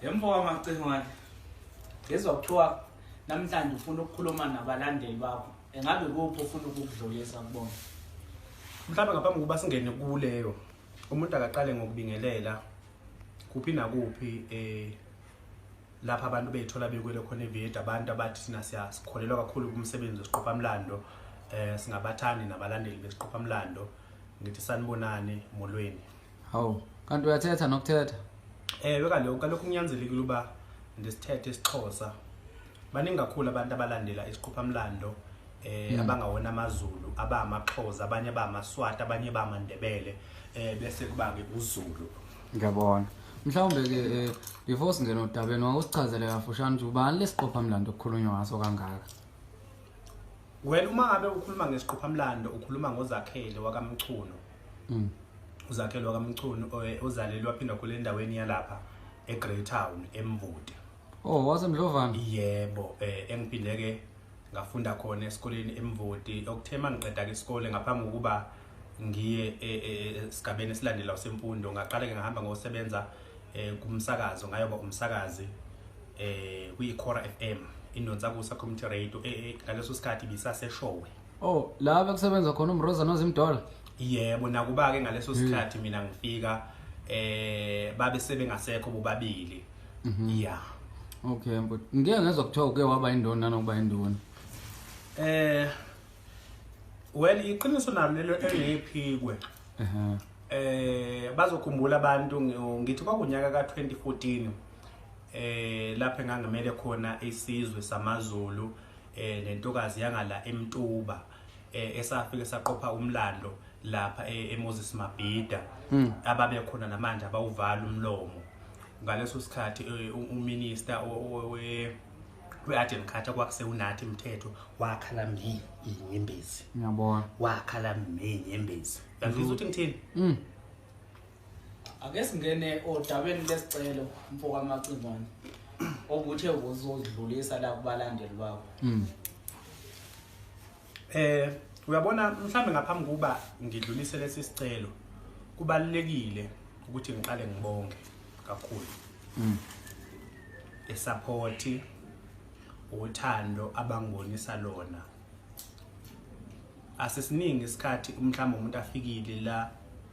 Emva kwamacingwane ngezwa kuthiwa namhlanje ufuna ukukhuluma nabalandeli bakho. Engabe kuphi ufuna ukukudlulisa kubona? Mhlawumbe ngaphambi kokuba singene kuleyo umuntu akaqale ngokubingelela kuphi nakuphi lapha abantu bethola bekwele khona eVida abantu abathi sina siyasikholelwa kakhulu kumsebenzi wesiqophamlando singabathandi nabalandeli besiqophamlando ngithi sanibonani molweni. Hawu kanti uyathetha nokuthetha? Kalokhu kunyanzelekile uba ndisithethe isiXhosa. Baningi kakhulu abantu abalandela isiqophamlando abangawona amaZulu abamaXhosa abanye bamaswati abanye bamandebele bese kuba ke uZulu. Ngiyabona. Mhlawumbe ke before singena odabeni wakusichazele kafushane nje ubani lesiqophamlando okukhulunywa ngaso kangaka. Wena uma ngabe ukhuluma ngesiqophamlando ukhuluma ngoZakhele wakamchuno. uZakhele wakamchuno ozalelwa phinda kule endaweni yalapha eGreytown eMvude. Oh wasemdlovana? Yebo, engiphinde ke ngafunda khona esikoleni eMvude. Okuthema ngiqeda ke isikole ngaphambi kokuba ngiye esigabeni esilandela semfundo ngaqala ke ngahamba ngosebenza kumsakazo ngayoba umsakazi kuyiKhora FM iNonsakusa Community Radio ngaleso sikhathi bisaseshowe. Oh la bekusebenza khona uMroza noZimdola? Yebo nakuba ke ngaleso sikhathi mina ngifika babe sebengasekho bobabili. Yeah. Okay but ngeke ngezwe kuthiwa uke waba indona nokuba indona. Well iqiniso nalo lelo engiphikwe. Bazokhumbula abantu ngithi kwakunyaka ka2014 lapho engangamele khona isizwe samaZulu nentokazi yangala eMtuba esafike saqopha umlando lapha eMoses Mabhida ababe khona namanje abawuvala umlomo ngaleso sikhathi uminister we-Aden Carter kwakuse uNathi Mthetho wakhala inyembezi. Ngiyabona. Wakhala inyembezi. Ngizwe ukuthi ngithini? Ake singene odabeni lesicelo mfo kwamacingwane ukuthi uzodlulisa la kubalandeli bakho. Uyabona mhlambe ngaphambi kuba ngidlulise lesi sicelo kubalekile ukuthi ngiqale ngibonge kakhulu. Support uthando abangibonisa lona. Asisiningi isikhathi mhlambe umuntu afikile la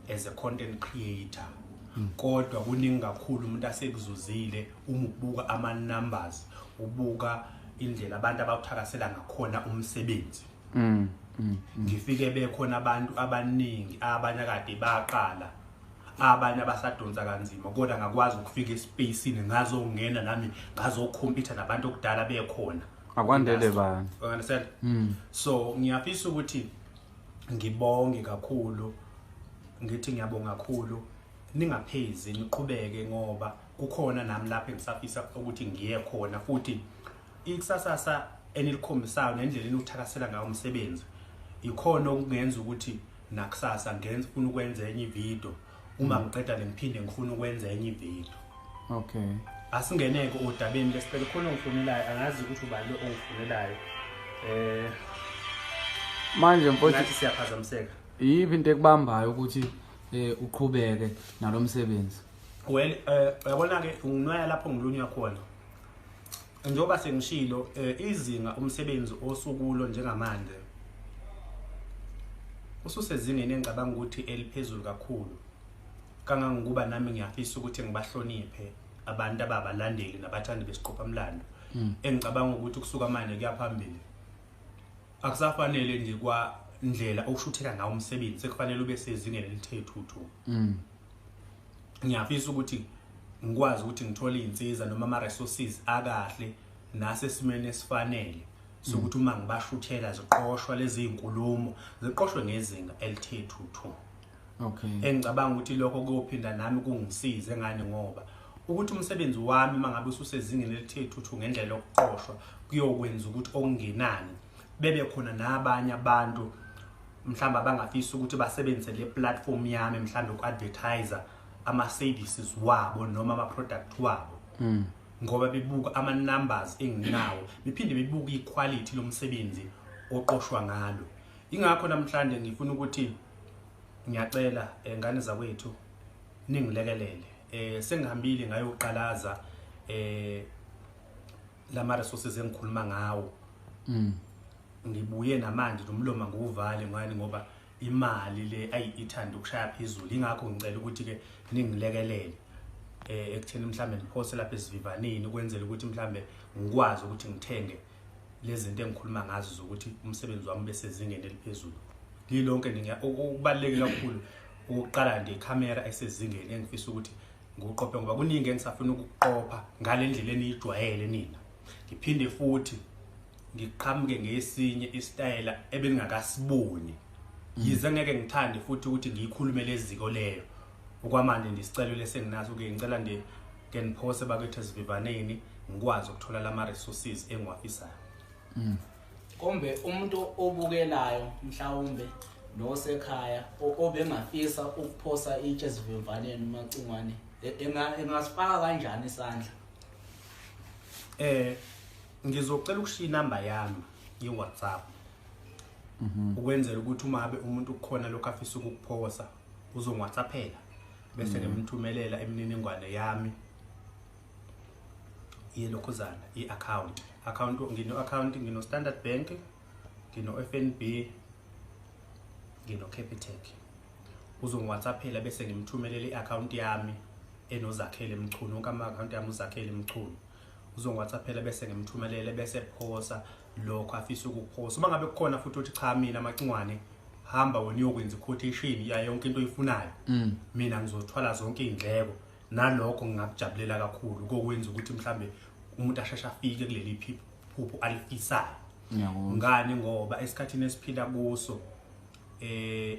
as a content creator. Kodwa kuningi kakhulu umuntu asekuzuzile uma ubuka ama numbers, ubuka indlela abantu abakuthakasela ngakhona umsebenzi. Ngifike bekhona abantu abaningi abanye kade baqala abanye abasadonsa kanzima kodwa ngakwazi ukufika espaceni ngazongena nami ngazokhompyutha nabantu okudala bekhona akwandele bani. Understand? So ngiyafisa ukuthi ngibonge kakhulu ngithi ngiyabonga kakhulu ningaphezi niqhubeke ngoba kukhona nami lapha engisafisa ukuthi ngiye khona futhi ikusasa enilikhombisayo nendlela enokuthakasela ngayo umsebenzi ikhona okungenza ukuthi nakusasa ngenza ufuna ukwenza enye ivideo uma ngiqeda lengiphinde ngifuna ukwenza enye ivideo. Okay. Asingeneke odabeni lesicelo khona ngifunelayo angazi ukuthi ubani lo ongifunelayo. Manje mfowethu ngathi siyaphazamiseka. Yiphi into ekubambayo ukuthi uqhubeke nalomsebenzi? Well uyabona ke unginwaya lapho ngilunywa khona. Njengoba sengishilo izinga umsebenzi osukulo njengamanje ususezingeni engicabanga ukuthi eliphezulu kakhulu. Kangangokuba nami ngiyafisa ukuthi ngibahloniphe abantu ababalandeli nabathandi besiqophamlando. Engicabanga ukuthi kusuka manje kuyaphambili akusafanele nje kwa indlela okushutheka ngawo umsebenzi sekufanele ube sezingeni elithe thuthu. Ngiyafisa ukuthi ngikwazi ukuthi ngithole izinsiza noma ama resources akahle nasesimene esifanele sokuthi uma ngibashuthela ziqoshwa lezi izinkulumo ziqoshwe ngezinga elithe thuthu. Okay. Engicabanga ukuthi lokho kuyophinda nami kungisize ngani ngoba ukuthi umsebenzi wami mangabe ususezingeni elithe thuthu ngendlela yokuqoshwa kuyokwenza ukuthi okungenani bebe khona nabanye abantu mhlamba bangafisa ukuthi basebenzise le platform yami mhlamba uku-advertiser ama services wabo noma ama product wabo. Ngoba bebuka ama numbers enginawo bephinde bebuka iquality lomsebenzi oqoshwa ngalo. Ingakho namhlanje ngifuna ukuthi ngiyacela ngane zakwethu ningilekelele. Sengihambile ngayoqalaza lama resources engikhuluma ngawo ngibuye namanje nomlomo nguvale ngani ngoba imali le ayithanda ukushaya phezulu ingakho ngicela ukuthi ke ningilekelele ekutheni mhlambe ngiphose lapha esivivaneni ukwenzela ukuthi mhlambe ngikwazi ukuthi ngithenge lezi zinto engikhuluma ngazo zokuthi umsebenzi wami bese zingene eliphezulu lilonke ukubaluleke kakhulu ukuqala nje icamera esezingeni engifisa ukuthi ngoqophe ngoba kuningi engisafuna ukuqopha ngale ndlela eniyijwayele nina ngiphinde futhi ngiqhamuke ngesinye istyle ebeningakasiboni yize ngeke ngithande futhi ukuthi ngiyikhulume leziko leyo okwamanje ndisicelo lesenginazo ke ngicela nje ngiphose bakwethu esivivaneni ngikwazi ukuthola lama resources engiwafisayo kombe umuntu obukelayo mhlawumbe nosekhaya obengafisa ukuphosa itshe esivivaneni umacingwane engasifaka kanjani isandla ngizocela ukushiya inamba yami ye-WhatsApp ukwenzela ukuthi uma ngabe umuntu kukhona lokho afisa ukukuphosa uzongwhatsappela bese ngimthumelela imininingwane yami yelokhuzana i-account ngino-account ngino Standard Bank ngino FNB ngino Capitec uzongwhatsappela bese ngimthumelela i-account yami enozakhele emchunu onke ama-account yami uzakhele emchunu uzongwhatsappela bese ngimthumelela bese phosa lokho afisa ukuphosa uma ngabe kukhona futhi uthi cha mina amacingwane hamba wena uyokwenza quotation ya yonke into oyifunayo mina ngizothwala zonke indleko nalokho ngingakujabulela kakhulu kokwenza ukuthi mhlambe umuntu ashasha afike kuleli phupho alifisayo ngani ngoba esikhathini esiphila kuso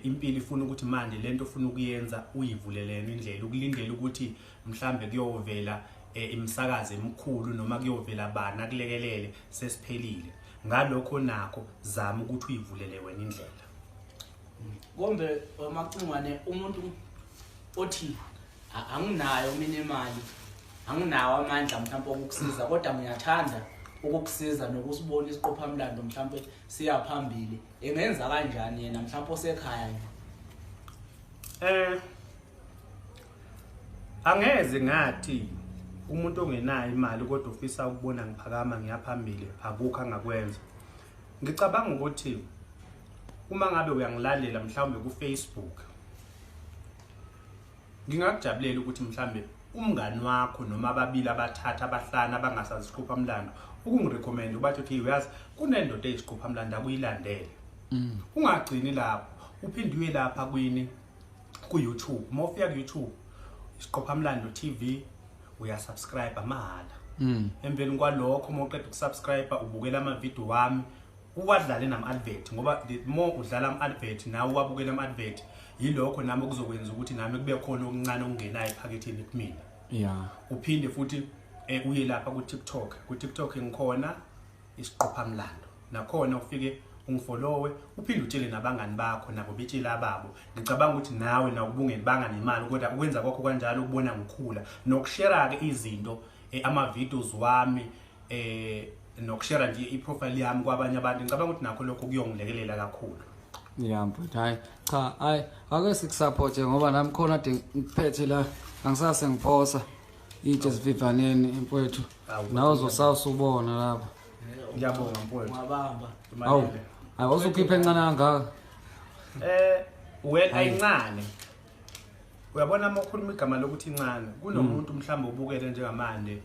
impilo ifuna ukuthi manje lento ufuna ukuyenza uyivulelene indlela ukulindela ukuthi mhlambe kuyovela imisakazo emikhulu noma kuyovela bana kulekelele sesiphelile ngalokho nakho zama ukuthi uyivulele wena indlela kombe amacingwane umuntu othi anginayo mina imali anginawo amandla mhlawumbe okukusiza kodwa ngiyathanda ukukusiza nokusibona isiqophamlando mhlawumbe siyaphambili engenza kanjani yena mhlawumbe osekhaya angeze ngathi umuntu ongenayo imali kodwa ufisa ukubona ngiphakama ngiyaphambili akukho angakwenza ngicabanga ukuthi uma ngabe uyangilandela mhlawumbe ku Facebook ngingakujabulela ukuthi mhlawumbe umngani wakho noma ababili abathathu abahlanu abangasazi isiqophamlando ukungirecommend ubathi okay uyazi kunendoda eyisiqophamlando akuyilandele ungagcini lapho uphinde uye lapha ku YouTube mawufika ku YouTube isiqophamlando TV uyasubscribe mahala emveni kwalokho uma uqeda ukusubscribe ubukela ama video wami uwadlale nama advert ngoba the more udlala ama advert nawe wabukela ama advert yilokho nami okuzokwenza ukuthi nami kube khona okuncane okungenayo ephaketheni kumina uphinde futhi uye lapha ku TikTok ngikhona isiqophamlando nakhona ufike ungifollowe uphinde utshele nabangani bakho nabo betshela ababo ngicabanga ukuthi nawe nakubungeni banga nemali kodwa ukwenza kwakho kanjalo ukubona ngikhula nokushare ke izinto ama videos wami nokushare nje iprofile yami kwabanye abantu ngicabanga ukuthi nakho lokho kuyongilekelela kakhulu but hayi cha ake sikusupport ngoba nami khona ngiphethe la angisase ngiphosa itshe sivivaneni mfowethu nawe uzosawusubona lapha ngiyabonga mfowethu ngabamba hayi uzokhipha encane kangaka ayincane uyabona uma ukhuluma igama lokuthi incane kunomuntu mhlawumbe ubukele njengamanje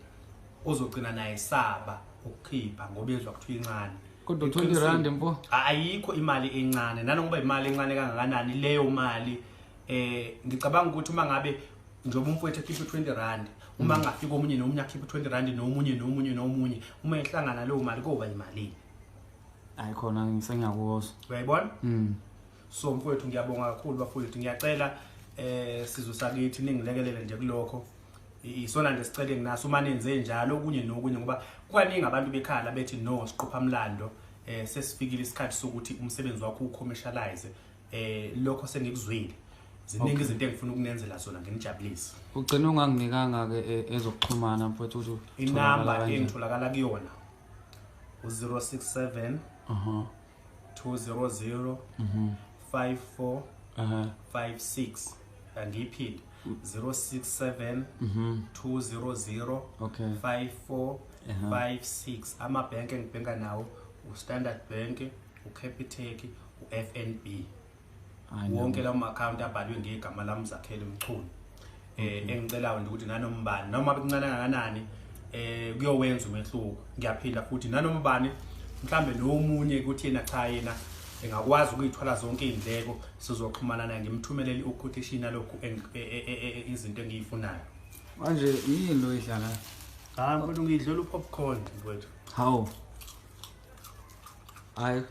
uzogcina naye saba ukukhipha ngoba ezwa kuthiwa incane kodwa 20 rand mpo ayikho imali encane nanokuba imali encane kangakanani leyo mali ngicabanga ukuthi uma ngabe njengoba umfowethu ekhipha 20 rand uma ngafika omunye nomunye akhipha 20 rand nomunye uma ehlangana leyo mali kuba imali ayikhona ngisengiyakuzwa uyayibona so mfowethu ngiyabonga kakhulu bafowethu ngiyacela sizwe sakithi ningilekelele nje kulokho isona nje sicele nginaso uma nenze njalo okunye nokunye ngoba kukaningi abantu bekhala bethi no siqophamlando sesifikile isikhathi sokuthi umsebenzi wakho ucommercialize lokho sengikuzwile ziningi izinto engifuna ukunenzela zona nginijabulise ugcina unganginikanga ke ezokuxhumana mfowethu uthi inamba engitholakala kuyona u067 200 5456 angiyiphinde 067 200 Okay. 5456. Amabhenki engibhenka nawo uStandard Bank, uCapitec, uFNB. Wonke lawo account abhalwe ngegama lami Zakhele Mchunu. Engicelayo nje ukuthi nanombani noma bekuncane kangakanani kuyowenza umehluko. Ngiyaphinda futhi nanombani mhlambe lo munye ukuthi yena cha yena engakwazi ukuyithola zonke izindleko sizoxhumana naye ngimthumelele uquotation lokho izinto engiyifunayo. Manje yini lo idlala? Mfowethu ngidlela upopcorn mfowethu. How? Hayi